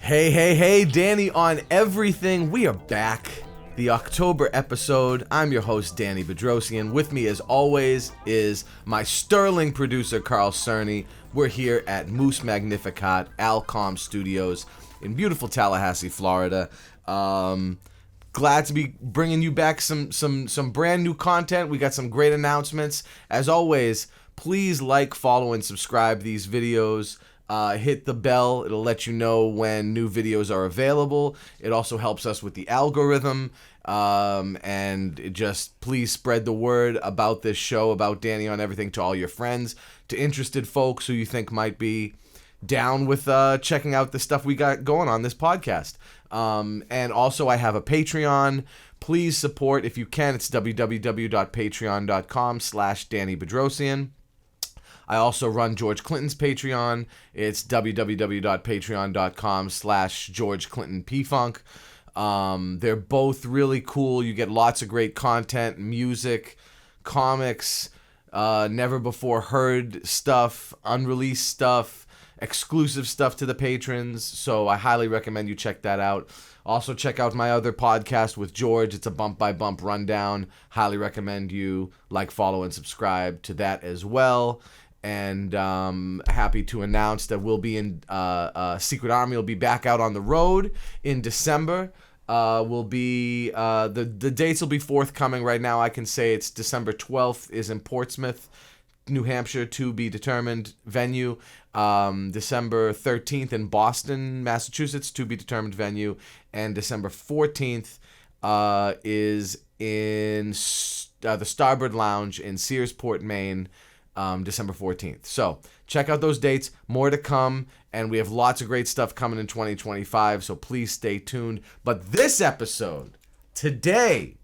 Hey, Danny on everything. We are back. The October episode. I'm your host, Danny Bedrosian. With me, as always, is my sterling producer, Carl Cerny. We're here at Moose Magnificat, Alcom Studios in beautiful Tallahassee, Florida. Glad to be bringing you back some brand new content. We got some great announcements. As always, please like, follow, and subscribe these videos. Hit the bell. It'll let you know when new videos are available. It also helps us with the algorithm. And just please spread the word about this show, about Danny on Everything, to all your friends, to interested folks who you think might be down with checking out the stuff we got going on this podcast. And also I have a Patreon. Please support if you can. It's www.patreon.com/Danny Bedrosian. I also run George Clinton's Patreon. It's www.patreon.com/George Clinton P-Funk. They're both really cool. You get lots of great content, music, comics, never before heard stuff, unreleased stuff, exclusive stuff to the patrons. So I highly recommend you check that out. Also check out my other podcast with George. It's a bump by bump rundown. Highly recommend you like, follow, and subscribe to that as well. And happy to announce that we'll be in Secret Army will be back out on the road in December. Will be the dates will be forthcoming. Right now I can say it's December 12th is in Portsmouth, New Hampshire, to be determined venue. December 13th in Boston, Massachusetts, to be determined venue. And December 14th is in the Starboard Lounge in Searsport, Maine. December 14th. So check out those dates. More to come, and we have lots of great stuff coming in 2025, so please stay tuned. But this episode, today,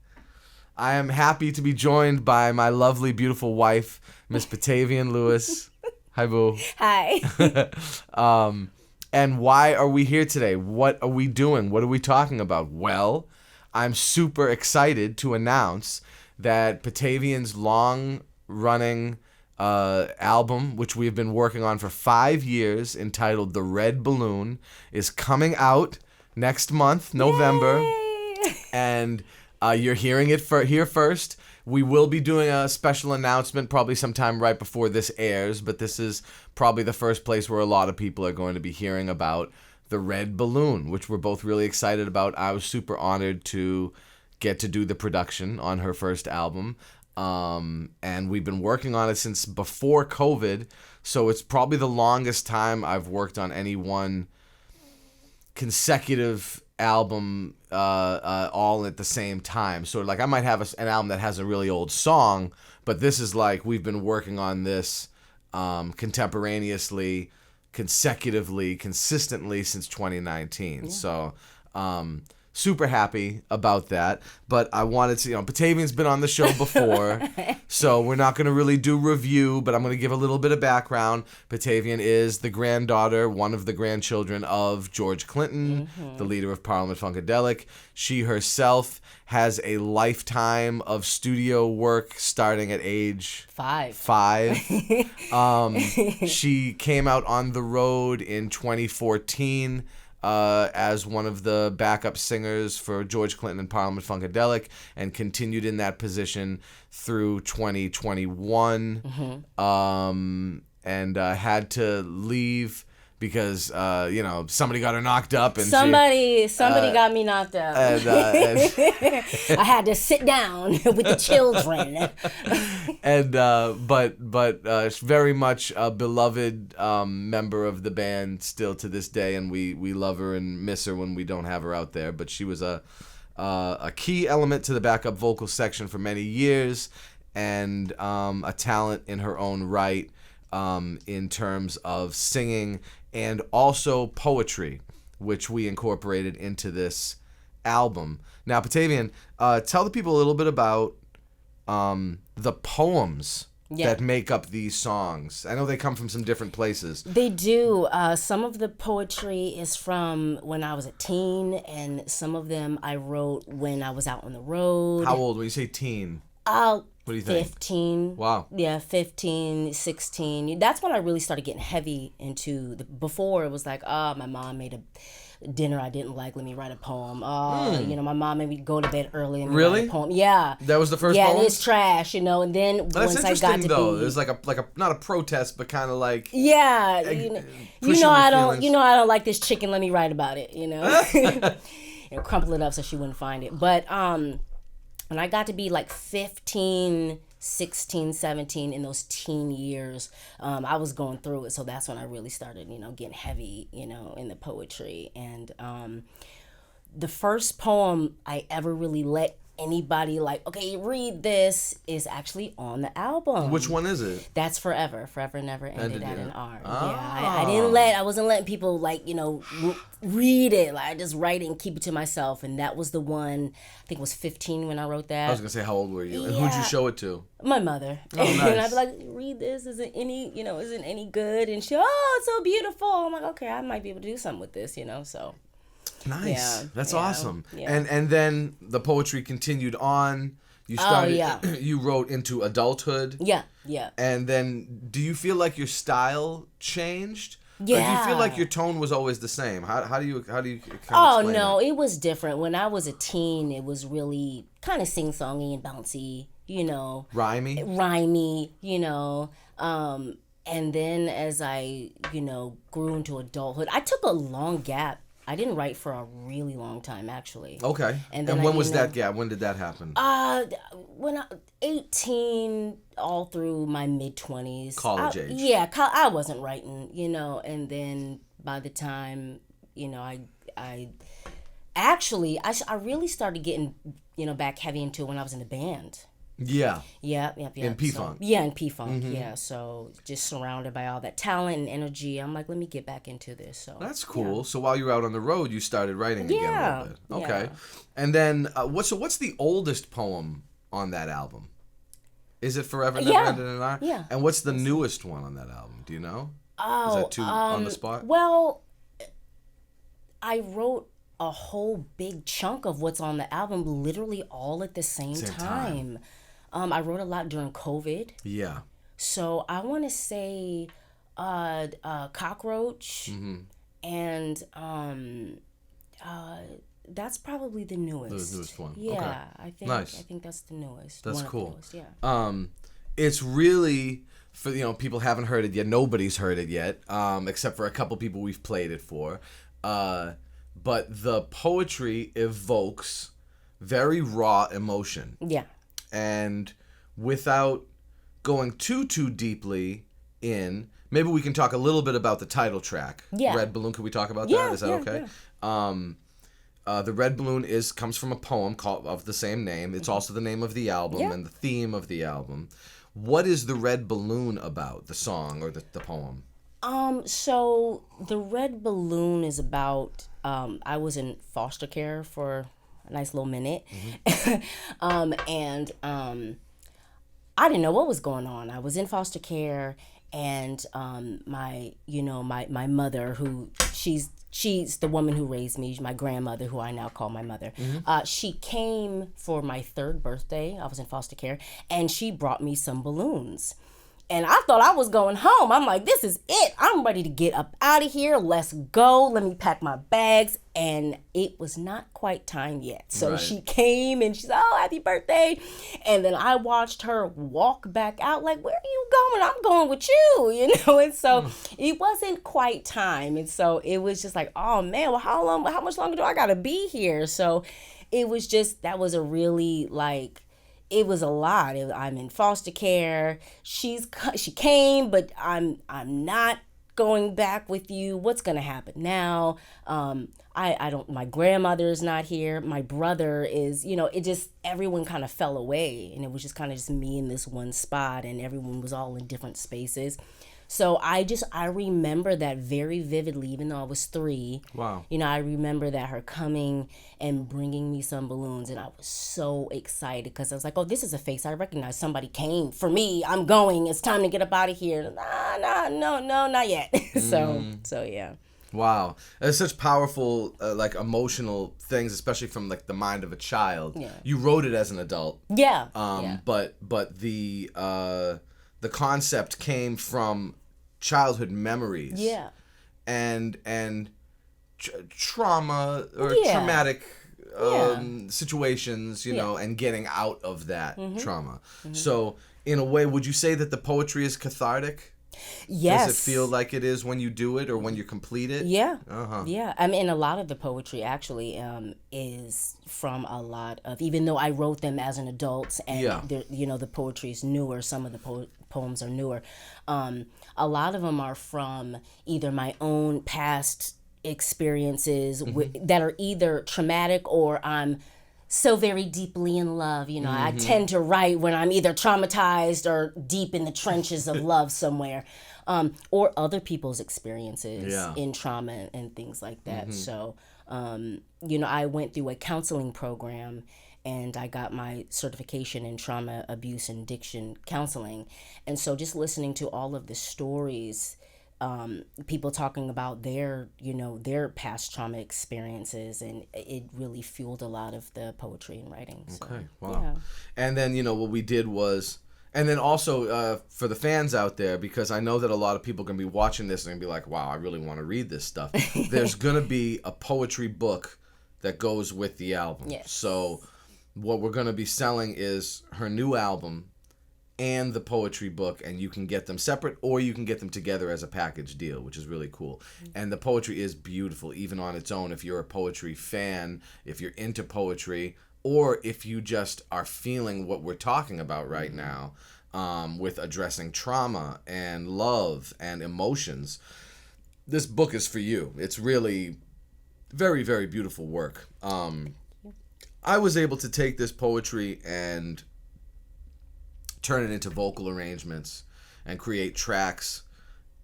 I am happy to be joined by my lovely, beautiful wife, Miss Patavian Lewis. Hi, boo. Hi. And why are we here today? What are we doing? What are we talking about? Well, I'm super excited to announce that Patavian's long-running album, which we've been working on for 5 years, entitled The Red Balloon, is coming out next month, November. Yay! And you're hearing it here first. We will be doing a special announcement probably sometime right before this airs, but this is probably the first place where a lot of people are going to be hearing about The Red Balloon, which we're both really excited about. I was super honored to get to do the production on her first album. And we've been working on it since before COVID, so it's probably the longest time I've worked on any one consecutive album all at the same time. So like I might have an album that has a really old song, but this is like we've been working on this contemporaneously, consecutively, consistently since 2019. Yeah. So super happy about that, but I wanted to, Patavian's been on the show before, so we're not going to really do review, but I'm going to give a little bit of background. Patavian is the granddaughter, one of the grandchildren of George Clinton, the leader of Parliament Funkadelic. She herself has a lifetime of studio work starting at age 5. She came out on the road in 2014 as one of the backup singers for George Clinton and Parliament Funkadelic, and continued in that position through 2021, and had to leave because somebody got her knocked up, and somebody got me knocked up. And I had to sit down with the children. And but very much a beloved member of the band still to this day, and we love her and miss her when we don't have her out there. But she was a key element to the backup vocal section for many years, and a talent in her own right, in terms of singing and also poetry, which we incorporated into this album. Now, Patavian, tell the people a little bit about the poems that make up these songs? I know they come from some different places. They do. Some of the poetry is from when I was a teen, and some of them I wrote when I was out on the road. How old? When you say teen? What do you think? 15. Wow. Yeah, 15, 16. That's when I really started getting heavy into before it was like, my mom made a dinner I didn't like, let me write a poem. My mom made me go to bed early and write a poem. Yeah. That was the first poem? poem? Yeah, it's trash, and then once I got to though. be... There's like a not a protest, but kind of like... Yeah, I don't like this chicken, let me write about it, and crumple it up so she wouldn't find it. But when I got to be like 15, 16, 17, in those teen years, I was going through it. So that's when I really started, getting heavy, in the poetry. And the first poem I ever really let anybody okay, read this is actually on the album. Which one is it? That's Forever Never Ended at an R. Oh. Yeah, I wasn't letting people read it. I just write it and keep it to myself. And that was the one, I think it was 15 when I wrote that. I was gonna say, how old were you? And who'd you show it to? My mother. Oh, nice. And I'd be like, read this, isn't any good? And she, oh, it's so beautiful. I'm like, okay, I might be able to do something with this, so. Nice. Yeah, That's awesome. Yeah. And then the poetry continued on. You started you wrote into adulthood. Yeah, yeah. And then do you feel like your style changed? Yeah. Or do you feel like your tone was always the same? How do you kind of explain that? It was different. When I was a teen, it was really kind of sing-songy and bouncy, Rhymey, and then as I, grew into adulthood, I took a long gap. I didn't write for a really long time, actually. Okay. And when was that gap? When did that happen? When I 18, all through my mid-20s. College age. Yeah, I wasn't writing, and then by the time, I really started getting, back heavy into it when I was in the band. Yeah. Yeah. In P-Funk. In P-Funk, yeah. So just surrounded by all that talent and energy, I'm like, let me get back into this. So that's cool. Yeah. So while you were out on the road, you started writing again a little bit. Okay. Yeah. And then what's the oldest poem on that album? Is it Forever Never Ended in an R? Yeah. And what's the newest one on that album? Do you know? Oh, is that too on the spot? Well, I wrote a whole big chunk of what's on the album literally all at the same time. I wrote a lot during COVID. Yeah. So I want to say Cockroach, and that's probably the newest. The newest one. Yeah, okay. I think that's the newest. That's one cool. Of the newest, yeah. It's really, for people haven't heard it yet. Nobody's heard it yet, except for a couple people we've played it for. But the poetry evokes very raw emotion. Yeah. And without going too deeply in, maybe we can talk a little bit about the title track. Yeah. Red Balloon. Could we talk about that? Is that okay? Yeah. The Red Balloon comes from a poem of the same name. It's also the name of the album and the theme of the album. What is the Red Balloon about, the song or the poem? So the Red Balloon is about, I was in foster care for a nice little minute. And I didn't know what was going on. I was in foster care, and my mother, who she's the woman who raised me, my grandmother, who I now call my mother. She came for my 3rd birthday. I was in foster care, and she brought me some balloons. And I thought I was going home. I'm like, this is it. I'm ready to get up out of here. Let's go. Let me pack my bags. And it was not quite time yet. So she came and she's, oh, happy birthday. And then I watched her walk back out like, where are you going? I'm going with you, And so it wasn't quite time. And so it was just like, oh, man, well, how much longer do I got to be here? So it was just, that was a really it was a lot. I'm in foster care. She came, but I'm not going back with you. What's gonna happen now? I don't. My grandmother is not here. My brother is. It just, everyone kind of fell away, and it was just kind of just me in this one spot, and everyone was all in different spaces. So I remember that very vividly, even though I was 3. Wow. You know, I remember that her coming and bringing me some balloons, and I was so excited because I was like, oh, this is a face I recognize. Somebody came for me. I'm going. It's time to get up out of here. No, not yet. So yeah. Wow, there's such powerful, like emotional things, especially from like the mind of a child. Yeah. You wrote it as an adult. Yeah. But the concept came from childhood memories. Yeah. And trauma or Yeah. traumatic situations, you know, and getting out of that trauma. So, in a way, would you say that the poetry is cathartic? Yes. Does it feel like it is when you do it or when you complete it? Yeah. Uh-huh. Yeah. I mean, a lot of the poetry actually is from a lot of, even though I wrote them as an adult and, you know, the poetry is newer, some of the poems are newer. A lot of them are from either my own past experiences that are either traumatic or I'm so very deeply in love. You know, I tend to write when I'm either traumatized or deep in the trenches of love somewhere, or other people's experiences in trauma and things like that. So, you know, I went through a counseling program and I got my certification in trauma, abuse, and addiction counseling. And so just listening to all of the stories, people talking about their, you know, their past trauma experiences, and it really fueled a lot of the poetry and writing. So, okay, wow. And then, you know, what we did was, and then also for the fans out there, because I know that a lot of people are going to be watching this and going to be like, wow, I really want to read this stuff. There's going to be a poetry book that goes with the album. Yes. So what we're going to be selling is her new album and the poetry book, and you can get them separate or you can get them together as a package deal, which is really cool. And the poetry is beautiful, even on its own. If you're a poetry fan, if you're into poetry, or if you just are feeling what we're talking about right now, with addressing trauma and love and emotions, this book is for you. It's really very, very beautiful work. I was able to take this poetry and turn it into vocal arrangements and create tracks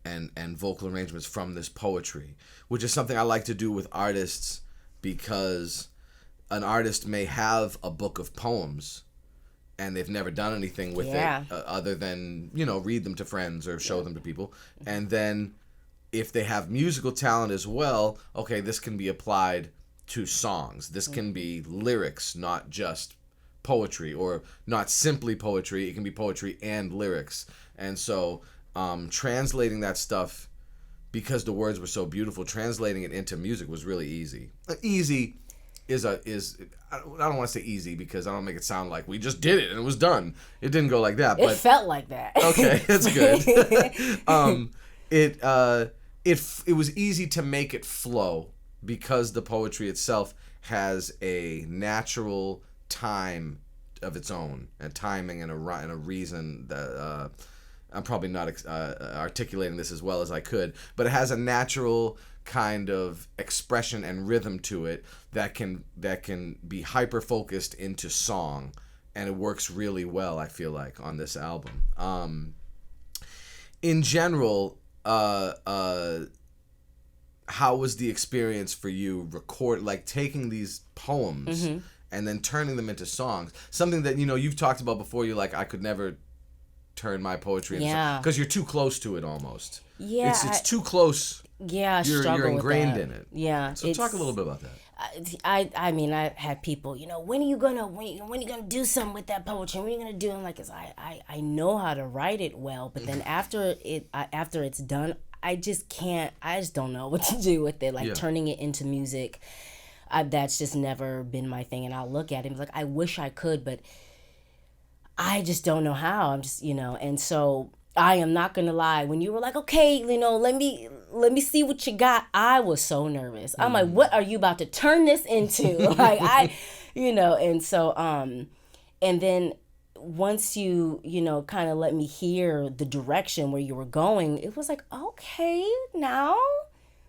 and vocal arrangements from this poetry, which is something I like to do with artists, because an artist may have a book of poems and they've never done anything with it other than, you know, read them to friends or show them to people. And then if they have musical talent as well, okay, this can be applied to songs. This can be lyrics, not just poetry, or not simply poetry. It can be poetry and lyrics. And so translating that stuff, because the words were so beautiful, translating it into music was really easy. Easy is I don't want to say easy because I don't make it sound like we just did it and it was done. It didn't go like that. It felt like that. Okay, that's good. It was easy to make it flow because the poetry itself has a natural time of its own, and timing and a reason that I'm probably not articulating this as well as I could, but it has a natural kind of expression and rhythm to it that can be hyper focused into song, and it works really well, I feel like, on this album. In general, how was the experience for you taking these poems and then turning them into songs? Something that, you know, you've talked about before. You're like, I could never turn my poetry into songs because you're too close to it almost. Yeah. It's too close. Yeah, you're ingrained in it. Yeah. So talk a little bit about that. I mean, I had people, you know, when are you gonna do something with that poetry? When are you gonna do it? I'm like, I know how to write it well, but then after it's done, I just don't know what to do with it. Like turning it into music, that's just never been my thing. And I'll look at it and be like, I wish I could, but I just don't know how. I'm just, you know, and so I am not gonna lie. When you were like, okay, you know, let me see what you got, I was so nervous. I'm like, what are you about to turn this into? Like you know, and so and then once you know, kind of let me hear the direction where you were going, it was like, okay, now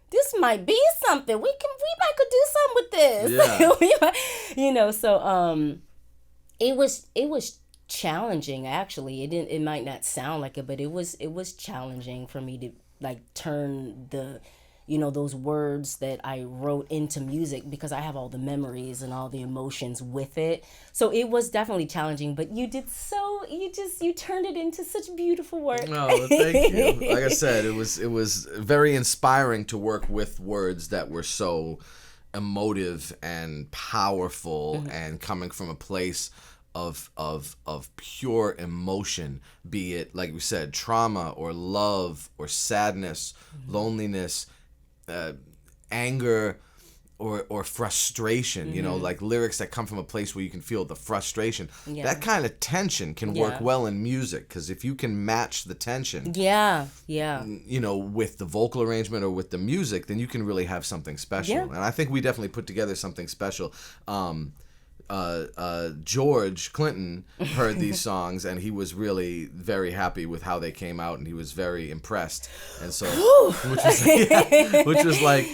this might be something. We might could do something with this. Yeah. You know, so it was challenging. Actually, it might not sound like it, but it was challenging for me to like turn the, those words that I wrote into music, because I have all the memories and all the emotions with it. So it was definitely challenging, but you turned it into such beautiful work. Oh, thank you. Like I said, it was very inspiring to work with words that were so emotive and powerful, and coming from a place of pure emotion, be it, like we said, trauma or love or sadness, loneliness, anger, or frustration, like lyrics that come from a place where you can feel the frustration. Yeah. That kind of tension can work well in music, because if you can match the tension, with the vocal arrangement or with the music, then you can really have something special. Yeah. And I think we definitely put together something special. George Clinton heard these songs, and he was really very happy with how they came out, and he was very impressed. And so, which was like,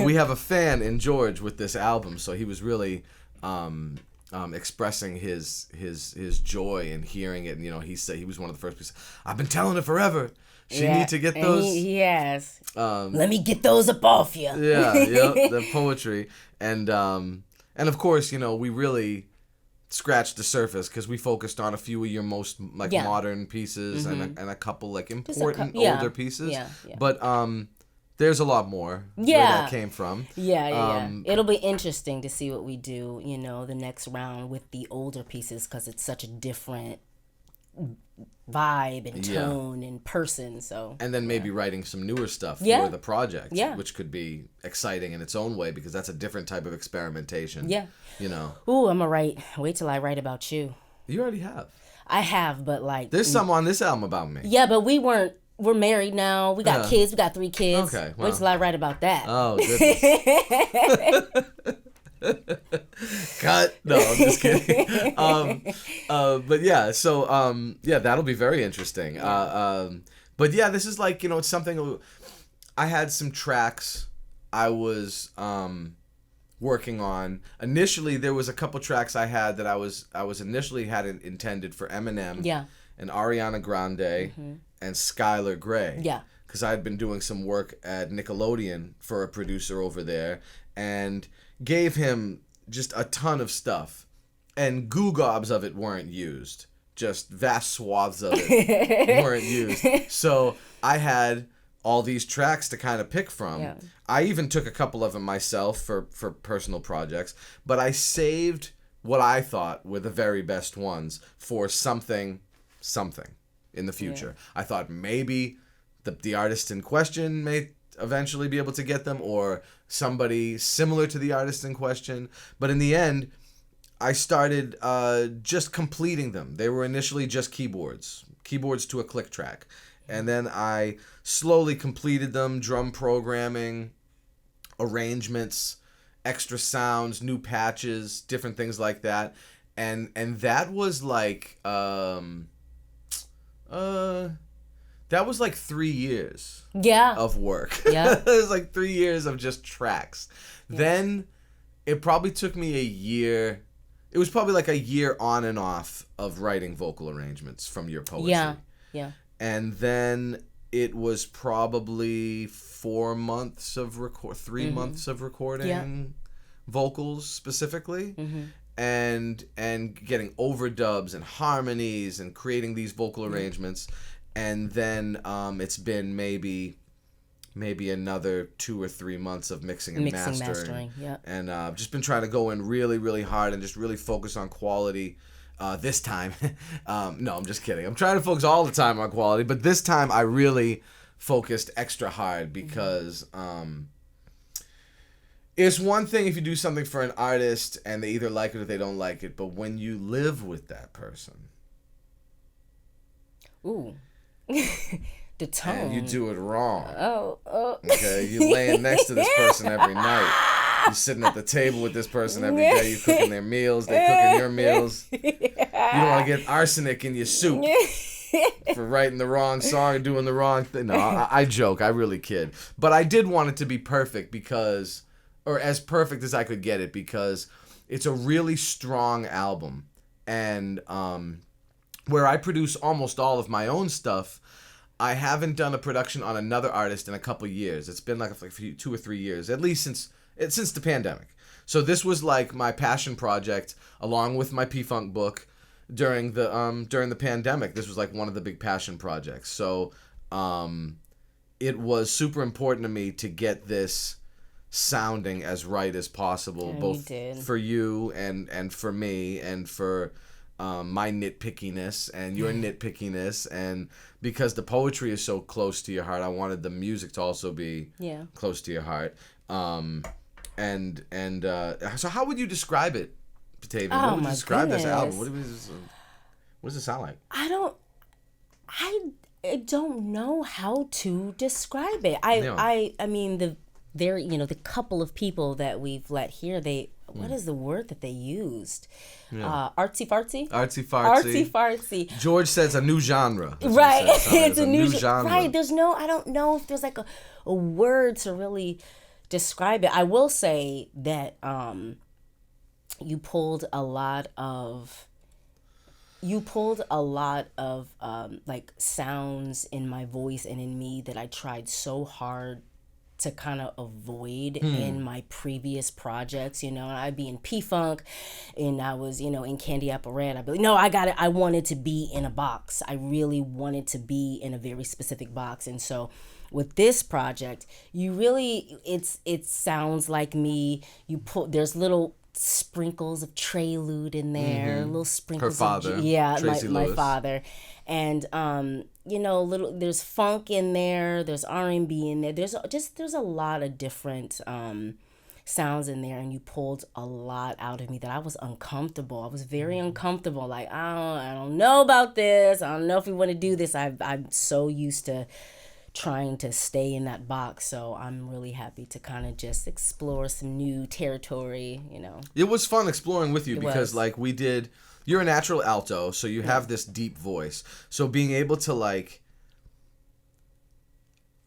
we have a fan in George with this album, so he was really expressing his joy in hearing it. And he said he was one of the first people. I've been telling her forever. She need to get those. Yes. Let me get those up off you. The poetry. And of course, we really scratched the surface, because we focused on a few of your most modern pieces, and a couple important older pieces. Yeah. But there's a lot more where that came from. Yeah. It'll be interesting to see what we do, the next round with the older pieces, because it's such a different vibe and tone and person. So, and then maybe writing some newer stuff for the project, which could be exciting in its own way, because that's a different type of experimentation. Ooh, I'm gonna wait till I write about you. You already have. I have, but there's some on this album about me. Yeah, but we're married now. We got kids. We got 3 kids. Okay, wait till I write about that. Oh, goodness. Cut. No, I'm just kidding. But yeah, so that'll be very interesting. But yeah, this is like, it's something. I had some tracks I was working on. Initially, there was a couple tracks I had that I was initially had intended for Eminem, and Ariana Grande, and Skylar Grey. Yeah. Because I had been doing some work at Nickelodeon for a producer over there, and gave him just a ton of stuff, and goo gobs of it weren't used. Just vast swaths of it weren't used. So I had all these tracks to kind of pick from. Yeah. I even took a couple of them myself for personal projects, but I saved what I thought were the very best ones for something in the future. Yeah. I thought maybe the artist in question may eventually be able to get them, or somebody similar to the artist in question. But in the end, I started just completing them. They were initially just keyboards to a click track. And then I slowly completed them, drum programming, arrangements, extra sounds, new patches, different things like that. And that was like that was like 3 years of work. Yeah. It was like 3 years of just tracks. Yeah. Then it probably took me a year. It was probably like a year on and off of writing vocal arrangements from your poetry. Yeah. And then it was probably 4 months of 3 months of recording vocals specifically. And getting overdubs and harmonies and creating these vocal arrangements. And then it's been maybe another 2 or 3 months of mixing and mastering. Yeah. And just been trying to go in really, really hard and just really focus on quality. This time, no, I'm just kidding. I'm trying to focus all the time on quality, but this time I really focused extra hard, because it's one thing if you do something for an artist and they either like it or they don't like it, but when you live with that person. Ooh. The tone. And you do it wrong. Oh. Okay, you're laying next to this person every night. You're sitting at the table with this person every day. You're cooking their meals. They're cooking your meals. You don't want to get arsenic in your soup for writing the wrong song or doing the wrong thing. No, I joke. I really kid. But I did want it to be perfect or as perfect as I could get it, because it's a really strong album. And where I produce almost all of my own stuff, I haven't done a production on another artist in a couple years. It's been like 2 or 3 years, at least since the pandemic. So this was like my passion project, along with my P-Funk book, during the pandemic. This was like one of the big passion projects. So it was super important to me to get this sounding as right as possible, both for you and for me and for my nitpickiness and your nitpickiness, and because the poetry is so close to your heart, I wanted the music to also be close to your heart. So how would you describe it, Patavian? What would you describe this album? What does it sound like? I don't know how to describe it. I mean the couple of people that we've let hear, what is the word that they used? Artsy fartsy. Artsy fartsy. George says a new genre. Right. It's a new genre. Right. I don't know if there's like a word to really describe it. I will say that you pulled a lot of like sounds in my voice and in me that I tried so hard to kind of avoid in my previous projects. I'd be in P-Funk and I was, in Candy Apple Red. I'd be like, no, I got it. I wanted to be in a box. I really wanted to be in a very specific box. And so with this project, it sounds like me. There's little sprinkles of Prelude in there, little sprinkles. Her father, my father, and there's funk in there, there's R&B in there, there's a lot of different sounds in there, and you pulled a lot out of me that I was uncomfortable. I was very uncomfortable. Like I don't know about this. I don't know if we want to do this. I'm so used to trying to stay in that box, so I'm really happy to kind of just explore some new territory. It was fun exploring with you because like we did. You're a natural alto, so you have this deep voice. So being able to like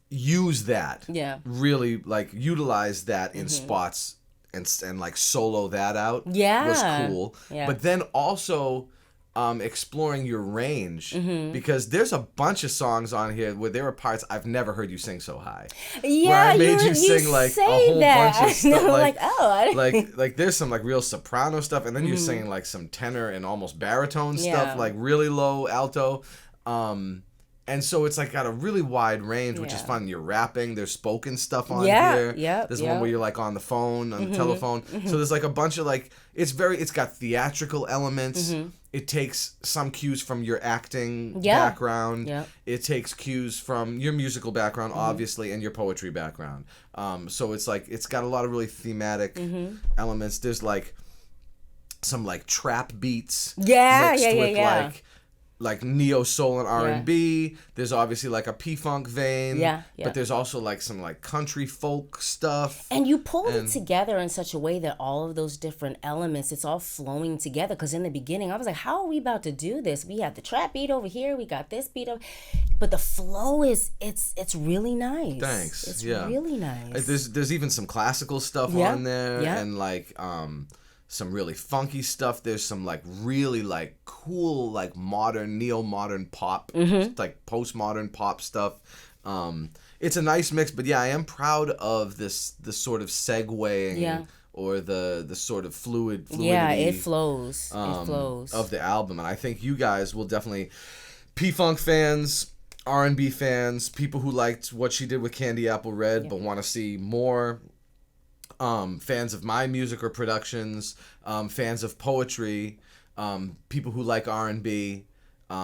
use that, really like utilize that in spots and like solo that out was cool. Yeah. But then also exploring your range, because there's a bunch of songs on here where there were parts I've never heard you sing so high. Yeah, where I made you sing like a whole bunch of stuff. Like there's some like real soprano stuff, and then you're singing like some tenor and almost baritone stuff, like really low alto. And so it's like got a really wide range, which is fun. You're rapping. There's spoken stuff on here. There's one where you're like on the phone, on the telephone. So there's like a bunch of like it's got theatrical elements. It takes some cues from your acting background. It takes cues from your musical background, obviously, and your poetry background. So it's like it's got a lot of really thematic elements. There's like some like trap beats mixed with like neo soul and R&B. There's obviously like a P-Funk vein. But there's also like some like country folk stuff. And you pulled it together in such a way that all of those different elements, it's all flowing together. Because in the beginning, I was like, how are we about to do this? We have the trap beat over here. We got this beat over. But the flow it's really nice. Thanks. It's really nice. There's even some classical stuff on there. And like some really funky stuff. There's some like really like cool like modern neo-modern pop, like postmodern pop stuff. It's a nice mix, but I am proud of the sort of segueing or the sort of fluidity. It flows. Of the album, and I think you guys will definitely, P-Funk fans, R&B fans, people who liked what she did with Candy Apple Red but want to see more. Fans of my music or productions, fans of poetry, people who like R&B,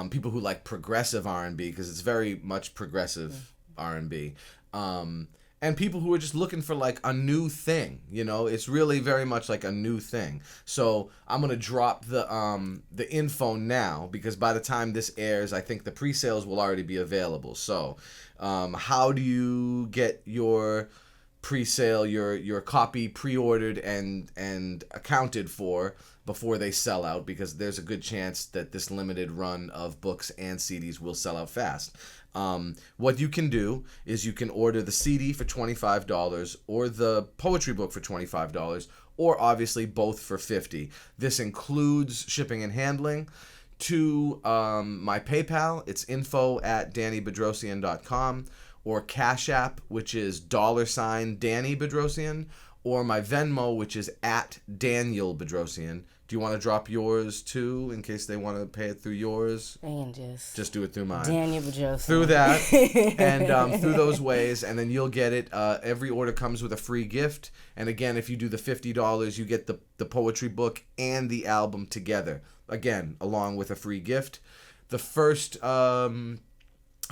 people who like progressive R&B, because it's very much progressive R&B, and people who are just looking for like a new thing. It's really very much like a new thing. So I'm gonna drop the info now, because by the time this airs, I think the pre-sales will already be available. So how do you get your pre-sale, your copy pre-ordered and accounted for before they sell out, because there's a good chance that this limited run of books and CDs will sell out fast. What you can do is you can order the CD for $25 or the poetry book for $25, or obviously both for $50. This includes shipping and handling. to my PayPal. It's info@DannyBedrosian.com, or Cash App, which is $Danny Bedrosian, or my Venmo, which is @Daniel Bedrosian. Do you want to drop yours too, in case they want to pay it through yours? And just do it through mine. Daniel Bedrosian. Through that, and through those ways, and then you'll get it. Every order comes with a free gift, and again, if you do the $50, you get the poetry book and the album together. Again, along with a free gift. The first, I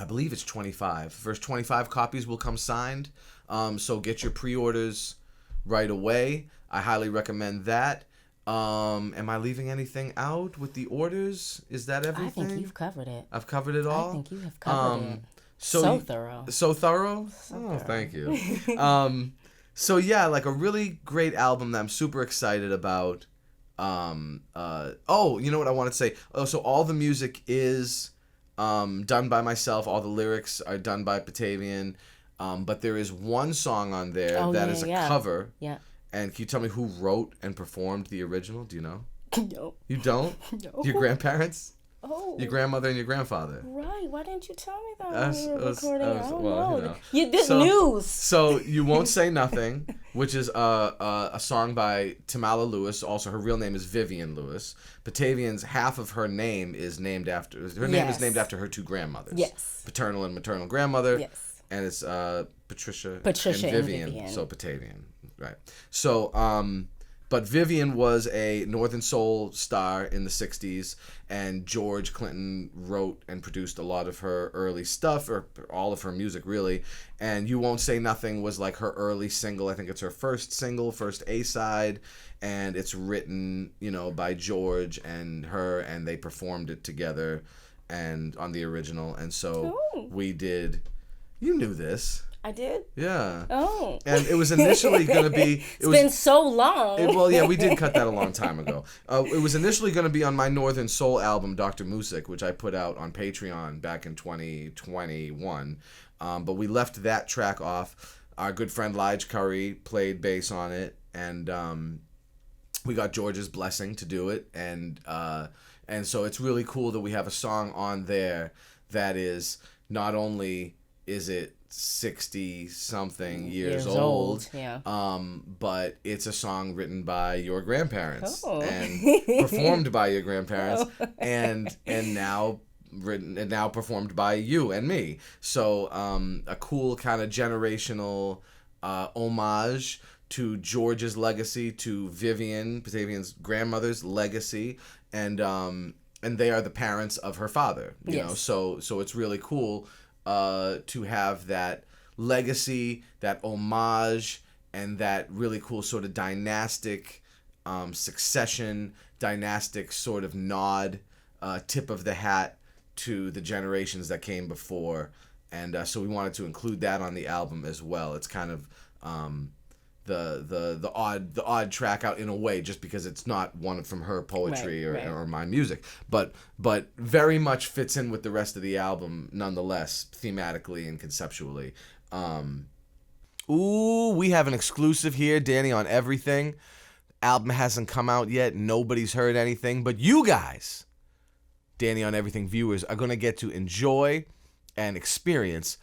believe it's 25. First 25 copies will come signed. So get your pre-orders right away. I highly recommend that. Am I leaving anything out with the orders? Is that everything? I think you've covered it. I've covered it all? I think you have covered it. So thorough. So thorough? Thank you. So yeah, like a really great album that I'm super excited about. You know what I want to say? Oh, so all the music is done by myself. All the lyrics are done by Patavian. But there is one song on there that is a cover. Yeah. And can you tell me who wrote and performed the original? Do you know? No. You don't? No. Your grandparents? Oh. Your grandmother and your grandfather? Right. Why didn't you tell me that Us- when we were us- recording? us- I don't well, know. you know. This news. So You Won't Say Nothing, which is a song by Patavian Lewis. Also, her real name is Patavian Lewis. Patavian's half of her name is named after Yes. her two grandmothers. Yes. Paternal and maternal grandmother. Yes. And it's Patricia and Vivian. Vivian. So Patavian, right? So but Vivian was a Northern Soul star in the 60s, and George Clinton wrote and produced a lot of her early stuff, or all of her music, really. And You Won't Say Nothing was like her early single. I think it's her first single, first A-side, and it's written, by George and her, and they performed it together and on the original. And so we did... You knew this. I did? Yeah. Oh. And it was initially going to be... It's been so long. We did cut that a long time ago. It was initially going to be on my Northern Soul album, Dr. Music, which I put out on Patreon back in 2021. But we left that track off. Our good friend Lige Curry played bass on it, and we got George's blessing to do it. And so it's really cool that we have a song on there that is not only... is it 60-something years old? Yeah. But it's a song written by your grandparents and performed by your grandparents, and now written and now performed by you and me. So a cool kind of generational homage to George's legacy, to Patavian's grandmother's legacy, and they are the parents of her father. You know, so it's really cool. To have that legacy, that homage, and that really cool sort of dynastic succession, dynastic sort of nod, tip of the hat to the generations that came before. And so we wanted to include that on the album as well. It's kind of the odd track out in a way, just because it's not one from her poetry or my music, but very much fits in with the rest of the album nonetheless, thematically and conceptually. We have an exclusive here, Danny, on everything. Album hasn't come out yet. Nobody's heard anything, but you guys, Danny on Everything viewers, are going to get to enjoy and experience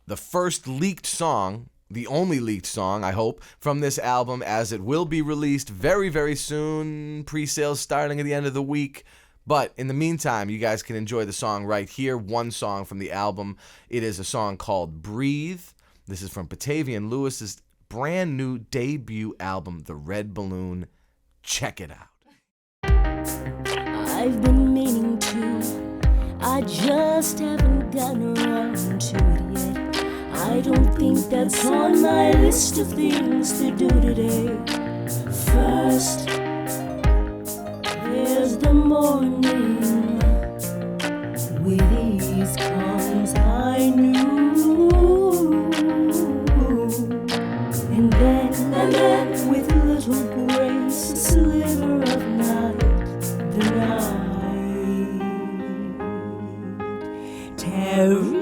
the first leaked song, the only leaked song, I hope, from this album, as it will be released very, very soon. Pre-sales starting at the end of the week. But in the meantime, you guys can enjoy the song right here. One song from the album. It is a song called Breathe. This is from Patavian Lewis's brand new debut album, The Red Balloon. Check it out. I've been meaning to, I just haven't gotten around to it yet. I don't think that's on my list of things to do today. First, there's the morning. With ease comes I knew. And then with a little grace, a sliver of night, the night. Terry.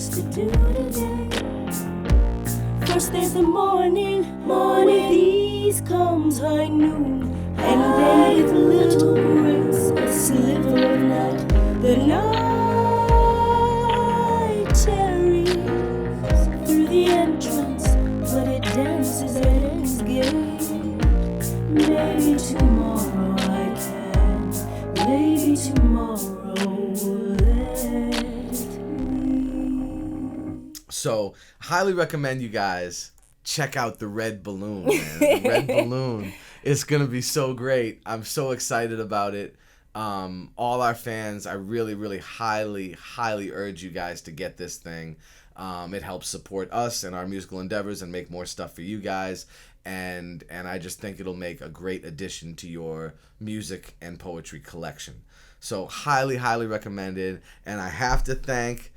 things to do today. First there's the morning, with ease comes high noon, and then with little grace, a sliver of night. The night tarries through the entrance, but it dances at its gate. Maybe tomorrow I can, maybe tomorrow let me. So, highly recommend you guys check out the Red Balloon, man. The Red Balloon is going to be so great. I'm so excited about it. All our fans, I really, really highly urge you guys to get this thing. It helps support us and our musical endeavors and make more stuff for you guys. And I just think it'll make a great addition to your music and poetry collection. So highly recommended. And I have to thank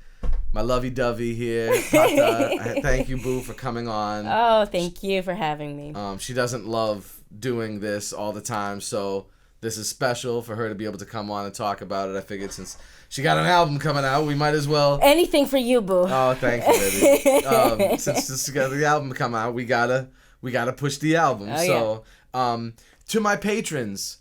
my lovey-dovey here, Pata. Thank you, Boo, for coming on. Oh, thank you for having me. She doesn't love doing this all the time, so this is special for her to be able to come on and talk about it. I figured since she got an album coming out, we might as well. Anything for you, Boo. Oh, thank you, baby. Since she got the album come out, we gotta push the album. To my patrons,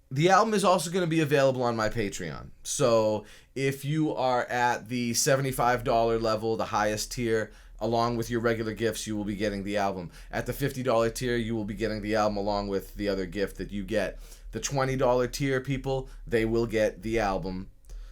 the album is also going to be available on my Patreon. So if you are at the $75 level, the highest tier, along with your regular gifts, you will be getting the album. At the $50 tier, you will be getting the album along with the other gift that you get. The $20 tier people, they will get the album.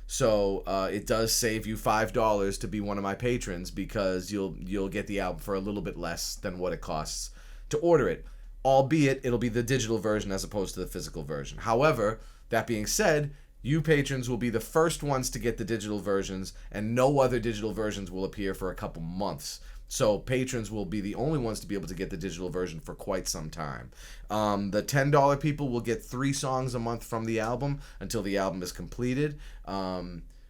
So it does save you $5 to be one of my patrons, because you'll get the album for a little bit less than what it costs to order it. Albeit, it'll be the digital version as opposed to the physical version. However, that being said, you patrons will be the first ones to get the digital versions, and no other digital versions will appear for a couple months. So patrons will be the only ones to be able to get the digital version for quite some time. The $10 people will get 3 songs a month from the album until the album is completed.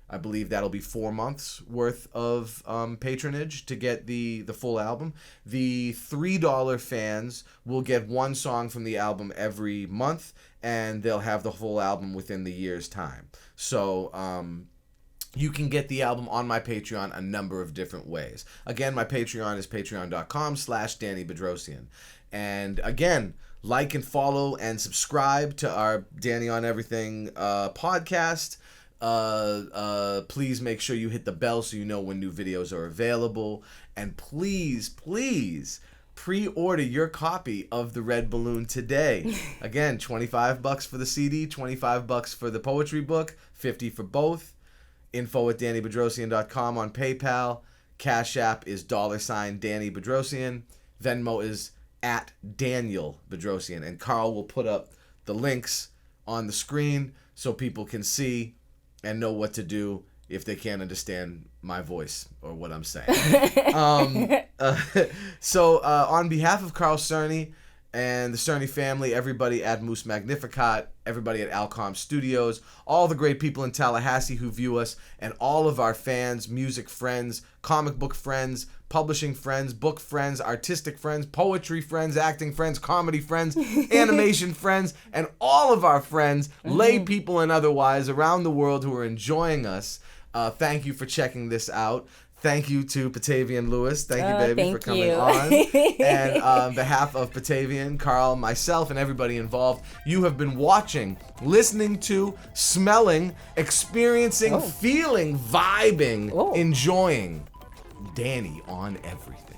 I believe that'll be 4 months worth of patronage to get the full album. The $3 fans will get 1 song from the album every month, and they'll have the full album within the year's time. So you can get the album on my Patreon a number of different ways. Again, my Patreon is patreon.com/Danny Bedrosian. And again, like and follow and subscribe to our Danny on Everything podcast. Please make sure you hit the bell so you know when new videos are available. And please pre-order your copy of the Red Balloon today. Again, $25 for the CD, $25 for the poetry book, $50 for both. info@DannyBedrosian.com on PayPal. Cash App is $Danny Bedrosian. Venmo is @Daniel Bedrosian. And Carl will put up the links on the screen so people can see and know what to do if they can't understand my voice or what I'm saying. So on behalf of Carl Cerny and the Cerny family, everybody at Moose Magnificat, everybody at Alcom Studios, all the great people in Tallahassee who view us, and all of our fans, music friends, comic book friends, publishing friends, book friends, artistic friends, poetry friends, acting friends, comedy friends, animation friends, and all of our friends, lay people and otherwise around the world who are enjoying us. Thank you for checking this out. Thank you to Patavian Lewis. Thank you, baby, for coming on. And on behalf of Patavian, Carl, myself, and everybody involved, you have been watching, listening to, smelling, experiencing, feeling, vibing, enjoying Danny on Everything.